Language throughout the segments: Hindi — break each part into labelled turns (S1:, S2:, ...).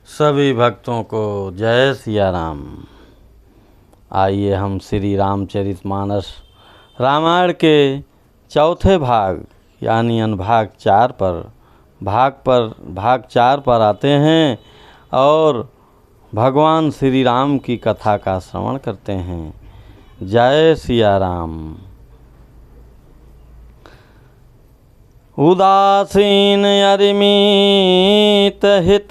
S1: सभी भक्तों को जय सिया राम। आइए हम श्री रामचरितमानस रामायण के चौथे भाग यानी अनुभाग 4 भाग 4 पर आते हैं और भगवान श्री राम की कथा का श्रवण करते हैं। जय सिया राम। उदासीन अरिमित हित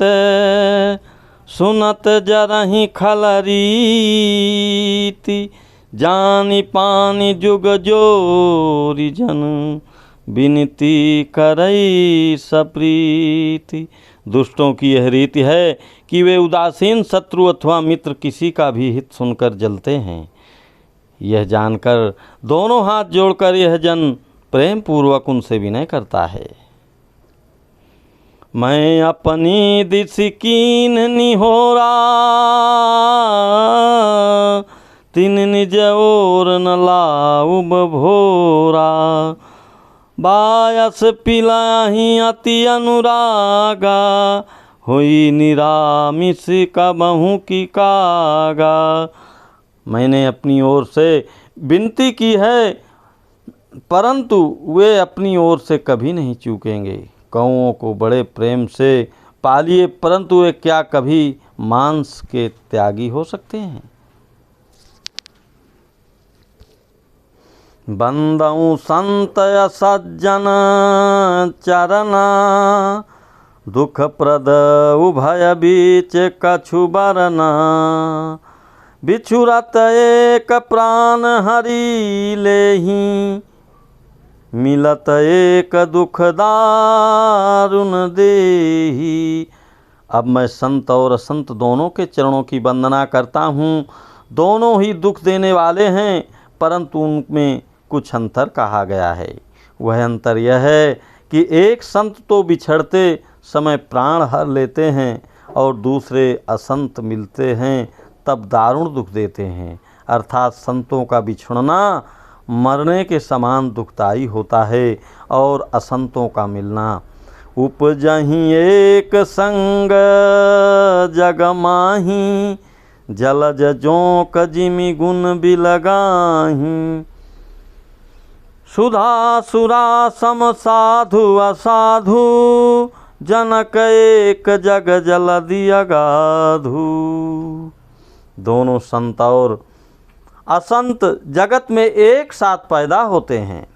S1: सुनत जरहि खलरीति जानि पानि जुग जोरि जन विनती करई सप्रीति। दुष्टों की यह रीति है कि वे उदासीन शत्रु अथवा मित्र किसी का भी हित सुनकर जलते हैं। यह जानकर दोनों हाथ जोड़कर यह जन प्रेम पूर्वक उनसे विनय करता है। मैं अपनी दिस कीन निहोरा तिन निज ओर न लाउब भोरा बायस पिलाही अति अनुरागा हुई निरामिष कबहू की कागा। मैंने अपनी ओर से विनती की है परंतु वे अपनी ओर से कभी नहीं चूकेंगे। कौओं को बड़े प्रेम से पालिए परंतु वे क्या कभी मांस के त्यागी हो सकते हैं। बंदऊ संत सज्जन चरना दुख प्रद उभय बीच कछु बरना बिछुरत एक प्राण हरि लेहि मिलत एक दुख दारुण देहि। अब मैं संत और असंत दोनों के चरणों की वंदना करता हूँ। दोनों ही दुख देने वाले हैं परंतु उनमें कुछ अंतर कहा गया है। वह अंतर यह है कि एक संत तो बिछड़ते समय प्राण हर लेते हैं और दूसरे असंत मिलते हैं तब दारुण दुख देते हैं। अर्थात संतों का बिछुड़ना मरने के समान दुखदायी होता है और असंतों का मिलना उपजहि एक संग जग माही जलज जोंक जिमि गुण बिलगाही सुधा सुरा सम साधु असाधु जनक एक जग जलधि अगाधु। दोनों संत और असंत जगत में एक साथ पैदा होते हैं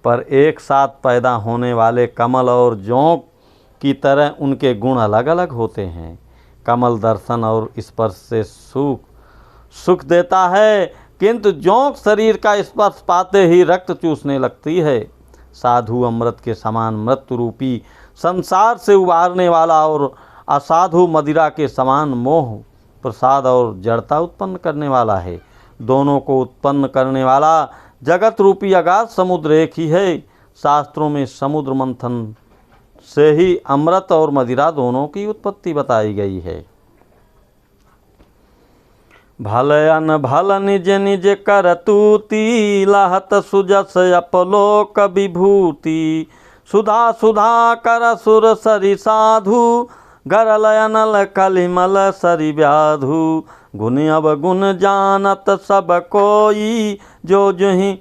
S1: पर एक साथ पैदा होने वाले कमल और जोंक की तरह उनके गुण अलग अलग होते हैं। कमल दर्शन और स्पर्श से सुख देता है किंतु जोंक शरीर का स्पर्श पाते ही रक्त चूसने लगती है। साधु अमृत के समान मृत्यु रूपी संसार से उबारने वाला और असाधु मदिरा के समान मोह प्रसाद और जड़ता उत्पन्न करने वाला है। दोनों को उत्पन्न करने वाला जगत रूपी अगाध समुद्र एक ही है। शास्त्रों में समुद्र मंथन से ही अमृत और मदिरा दोनों की उत्पत्ति बताई गई है। भल अन भल निज निज करतूति लहत सुजस अपलोक विभूति सुधा सुधा कर सुर सरि साधु गरल अनल कलिमल सरि व्याधु गुण अवगुण जानत सब कोई जो जुहि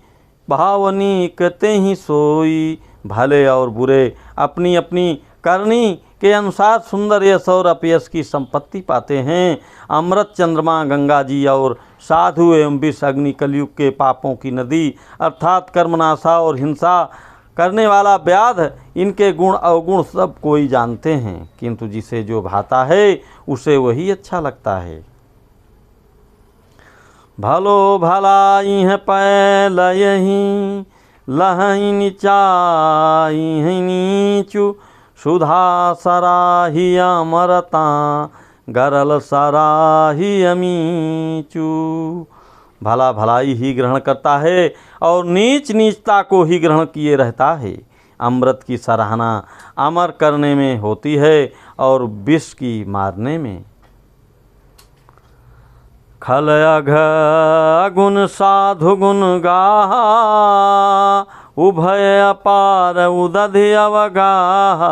S1: भावनीक तेहि सोई। भले और बुरे अपनी अपनी करनी के अनुसार सुंदर यश और अपयश की संपत्ति पाते हैं। अमृत चंद्रमा गंगा जी और साधु एवं विष अग्नि कलयुग के पापों की नदी अर्थात कर्मनाशा और हिंसा करने वाला व्याध इनके गुण अवगुण सब कोई जानते हैं किंतु जिसे जो भाता है उसे वही अच्छा लगता है। भलो भलाई पैलयहि लहहि नीचाहि नीचु सुधा सराहि अमरता गरल सराहि अमीचु। भला भलाई ही ग्रहण करता है और नीच नीचता को ही ग्रहण किए रहता है। अमृत की सराहना अमर करने में होती है और विष की मारने में। खल अघ गुण साधु गुण गाहा उभय अपार उदधि अवगाहा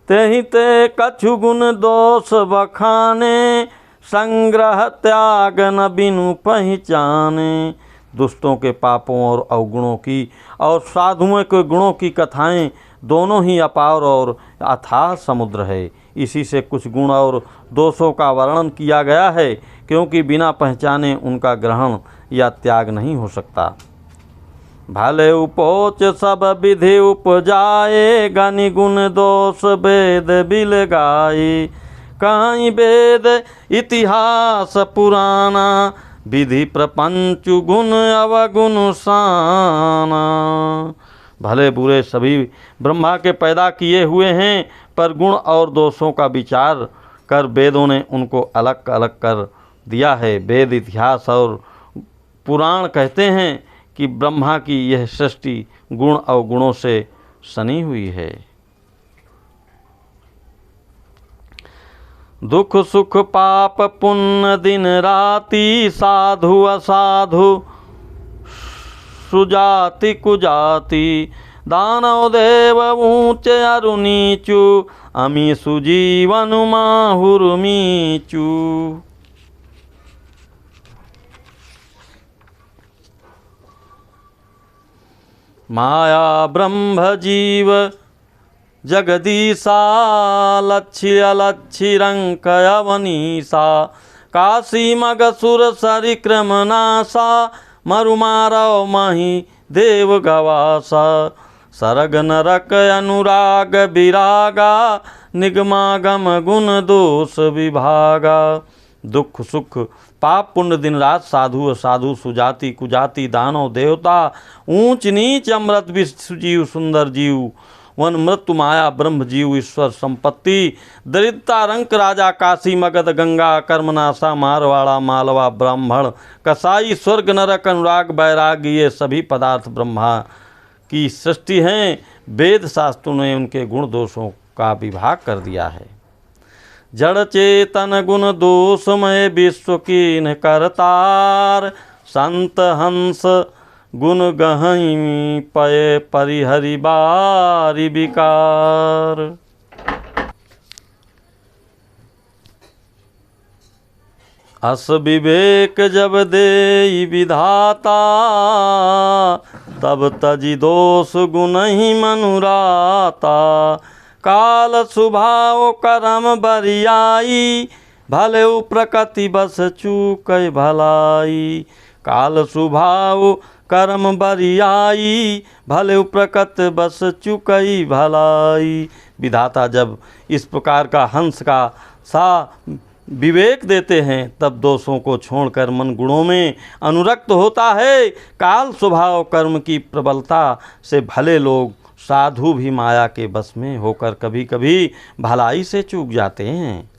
S1: तेहि ते कछु गुण दोष बखाने, संग्रह त्याग न बिनु पहचाने। दुष्टों के पापों और अवगुणों की और साधुओं के गुणों की कथाएं दोनों ही अपार और अथाह समुद्र है। इसी से कुछ गुण और दोषों का वर्णन किया गया है, क्योंकि बिना पहचाने उनका ग्रहण या त्याग नहीं हो सकता। भले उपोच सब विधि उपजाए, गनि गुण दोष वेद बिल गाए। कहीं वेद इतिहास पुराना, विधि प्रपंच गुण अवगुण साना। भले बुरे सभी ब्रह्मा के पैदा किए हुए हैं, पर गुण और दोषों का विचार कर वेदों ने उनको अलग अलग कर दिया है। वेद इतिहास और पुराण कहते हैं कि ब्रह्मा की यह सृष्टि गुण अवगुणों से सनी हुई है। दुख सुख पाप पुण्य दिन राति, साधु असाधु सुजाति कुजाति। दानव देव ऊंच अरु नीचु, अमी सुजीवन माहुर मीचु। माया ब्रह्म जीव जगदीशा, लक्ष्य अलक्ष्य रंक अवनीसा। काशी मगसुर सरिक्रम नासा, मरुमारव मही देव गवासा। सरग नरक अनुराग विरागा, निगमागम गुण दोष विभागा। दुख सुख पाप पुण्य दिन रात, साधु असाधु सुजाति कुजाति। दानव देवता ऊंच नीच, अमृत विष जीव सुंदर जीव। वन मृत्यु माया ब्रह्म जीव ईश्वर संपत्ति। दरिद्रता रंक राजा, काशी मगध गंगा। कर्मनाशा मारवाड़ा मालवा ब्राह्मण। कसाई स्वर्ग नरक अनुराग बैराग, ये सभी पदार्थ ब्रह्मा की सृष्टि हैं। वेद शास्त्रों ने उनके गुण दोषों का विभाग कर दिया है। जड़ चेतन गुण दोषमय विश्व कीन करतार, संत हंस गुण गहई पय परिहरि बारी विकार। अस विवेक जब देई विधाता, तब तजि दोष गुण ही मनुराता। काल स्वभाव कर्म बरियाई, भले प्रकृति बस चूकै भलाई। काल स्वभाव कर्म बरियाई, भले प्रकृति बस चूकै भलाई। विधाता जब इस प्रकार का हंस का सा विवेक देते हैं, तब दोषों को छोड़कर मन गुणों में अनुरक्त होता है। काल स्वभाव कर्म की प्रबलता से भले लोग साधु भी माया के बस में होकर कभी कभी भलाई से चूक जाते हैं।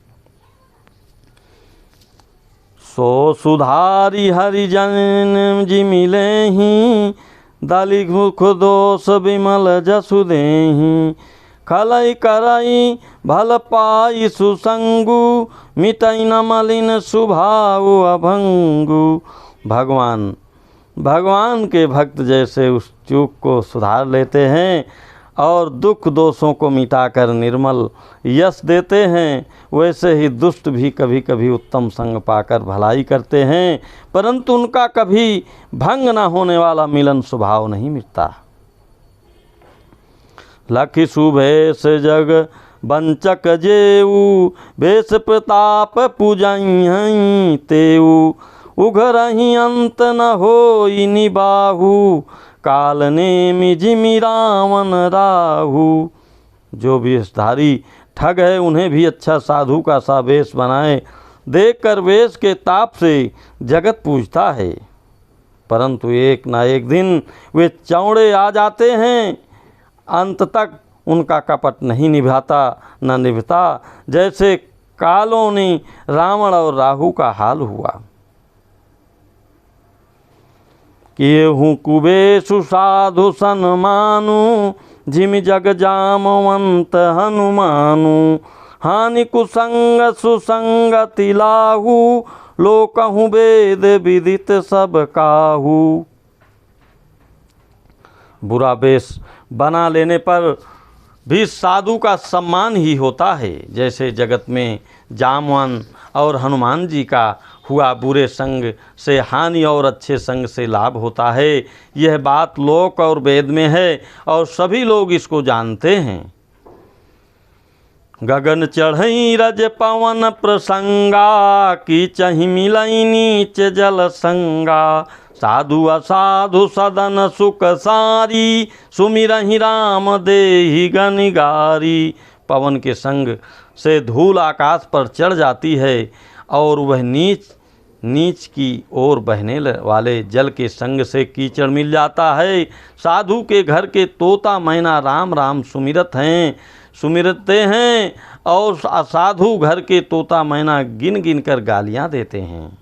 S1: सो सुधारी हरिजन जी मिले ही, दाली घुख दोष विमल जसु देहि। खलई करई भल पाई सुसंगु, मिटई न मलिन स्वभाव अभंगु। भगवान के भक्त जैसे उस चूक को सुधार लेते हैं और दुख दोषों को मिटाकर निर्मल यश देते हैं, वैसे ही दुष्ट भी कभी कभी उत्तम संग पाकर भलाई करते हैं, परंतु उनका कभी भंग न होने वाला मिलन स्वभाव नहीं मिटता। लखि सुभेश जग वंचक जेऊ, भेष प्रताप पूजई तेऊ। उघरहि अंत न होई निबाहु, काल नेमि जिमि रावण राहु। जो वेशधारी ठग है, उन्हें भी अच्छा साधु का सा वेश बनाए देखकर वेश के ताप से जगत पूजता है, परंतु एक ना एक दिन वे चौड़े आ जाते हैं। अंत तक उनका कपट नहीं निभाता न निभता, जैसे कालों ने रावण और राहु का हाल हुआ। किए हूँ कुबेशु साधु सन्मानु, जिमि जग जामवंत हनुमानु। हानि कुसंग सुसंगति लाहू, लोकहु वेद विदित सब काहू। बुरा वेश बना लेने पर भी साधु का सम्मान ही होता है। जैसे जगत में जामवन और हनुमान जी का हुआ बुरे संग से हानि और अच्छे संग से लाभ होता है। यह बात लोक और वेद में है और सभी लोग इसको जानते हैं। गगन चढ़ई रज पवन प्रसंगा, की चहि मिलई नीच जल संगा। साधु असाधु सदन सुख सारी, सुमिरहि राम देहि गनिगारी। पवन के संग से धूल आकाश पर चढ़ जाती है और वह नीच की ओर बहने वाले जल के संग से कीचड़ मिल जाता है। साधु के घर के तोता मैना राम राम सुमिरते हैं और असाधु घर के तोता मैना गिन गिन कर गालियाँ देते हैं।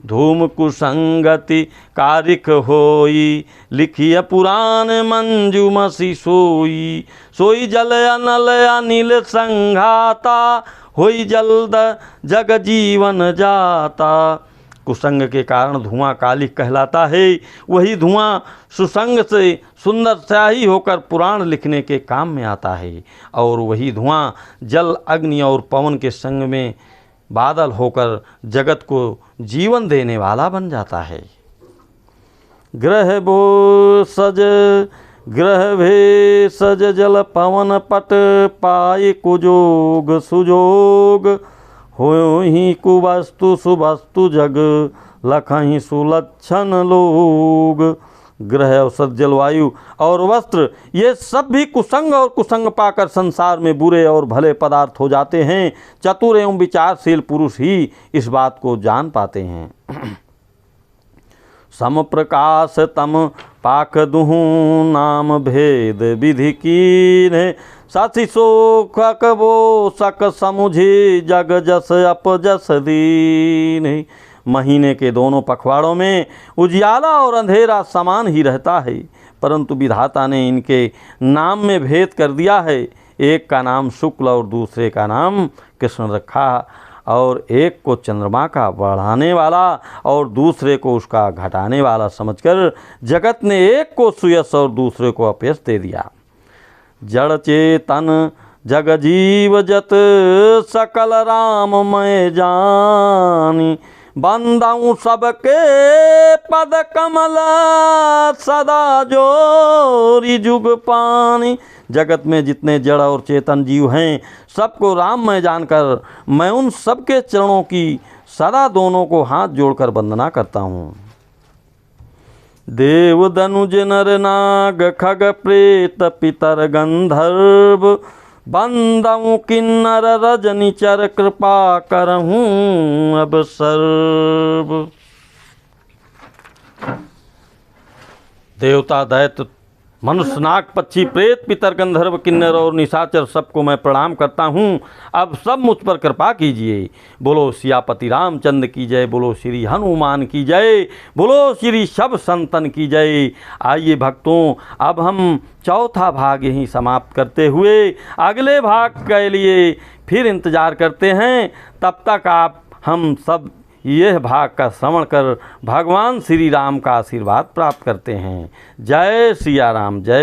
S1: धूम कुसंगति कारिक होई, लिखिय पुराण मंजुमसी सोई। सोई जल अनल अनिल संघाता, होई जल्द जग जीवन जाता। कुसंग के कारण धुआं कालिक कहलाता है। वही धुआं सुसंग से सुंदर स्याही होकर पुराण लिखने के काम में आता है। और वही धुआं जल अग्नि और पवन के संग में बादल होकर जगत को जीवन देने वाला बन जाता है। ग्रह भेषज जल पवन पट, पाए कुजोग सुजोग। होहि कुवस्तु सुवस्तु जग, लखहि सुलक्षण लोग। ग्रह औसत जलवायु और वस्त्र ये सब भी कुसंग और कुसंग पाकर संसार में बुरे और भले पदार्थ हो जाते हैं। चतुर एवं विचारशील पुरुष ही इस बात को जान पाते हैं। सम प्रकाश तम पाक दुहु, नाम भेद विधि कीन्हे। साथी सोखक वो सक समुझे, जग जस अपजस दीन। महीने के दोनों पखवाड़ों में उजियाला और अंधेरा समान ही रहता है, परंतु विधाता ने इनके नाम में भेद कर दिया है। एक का नाम शुक्ल और दूसरे का नाम कृष्ण रखा, और एक को चंद्रमा का बढ़ाने वाला और दूसरे को उसका घटाने वाला समझकर जगत ने एक को सुयश और दूसरे को अपयश दे दिया। जड़ चेतन जग जीव जत, सकल राम मैं जानी। बंदाऊँ सबके पद कमल, सदा जोरी जुग पानी। जगत में जितने जड़ और चेतन जीव हैं सबको राम मैं जानकर मैं उन सबके चरणों की सदा दोनों को हाथ जोड़कर वंदना करता हूँ। देव दनुज नर नाग खग प्रेत पितर गंधर्व, बंदऊँ किन्नर रजनिचर कृपा करहूँ अब सर्व। देवता दैत्य मनुष्य नाग पक्षी प्रेत पितर गंधर्व किन्नर और निशाचर सबको मैं प्रणाम करता हूँ। अब सब मुझ पर कृपा कीजिए। बोलो सियापति रामचंद्र की जय, बोलो श्री हनुमान की जय, बोलो श्री सब संतन की जय। आइए भक्तों, अब हम चौथा भाग यहीं समाप्त करते हुए अगले भाग के लिए फिर इंतज़ार करते हैं। तब तक हम सब यह भाग का श्रवण कर भगवान श्री राम का आशीर्वाद प्राप्त करते हैं। जय सिया राम, जय।